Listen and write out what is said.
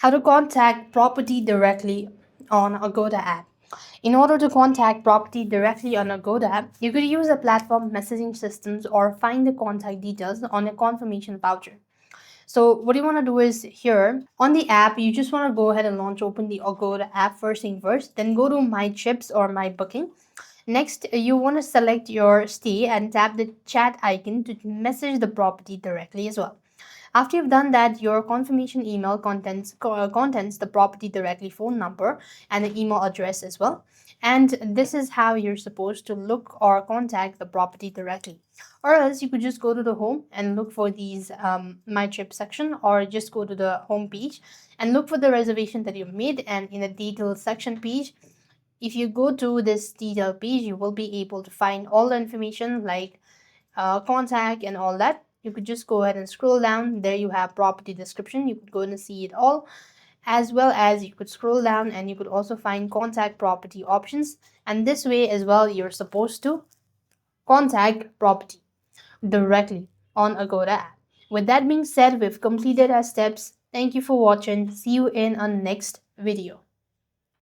How to contact property directly on Agoda app. In order to contact property directly on Agoda app, you could use a platform messaging systems or find the contact details on a confirmation voucher. So what you want to do is here on the app, you just want to go ahead and open the Agoda app first thing first, then go to my trips or my booking. Next, you want to select your stay and tap the chat icon to message the property directly as well. After you've done that, your confirmation email contains the property directly phone number and the email address as well. And this is how you're supposed to look or contact the property directly. Or else you could just go to the home and look for these my trip section, or just go to the home page and look for the reservation that you've made. And in the details section page, if you go to this detail page, you will be able to find all the information like contact and all that. You could just go ahead and scroll down. There you have property description. You could go and see it all, as well as you could scroll down and you could also find contact property options. And this way as well, you're supposed to contact property directly on Agoda app. With that being said, we've completed our steps. Thank you for watching. See you in our next video.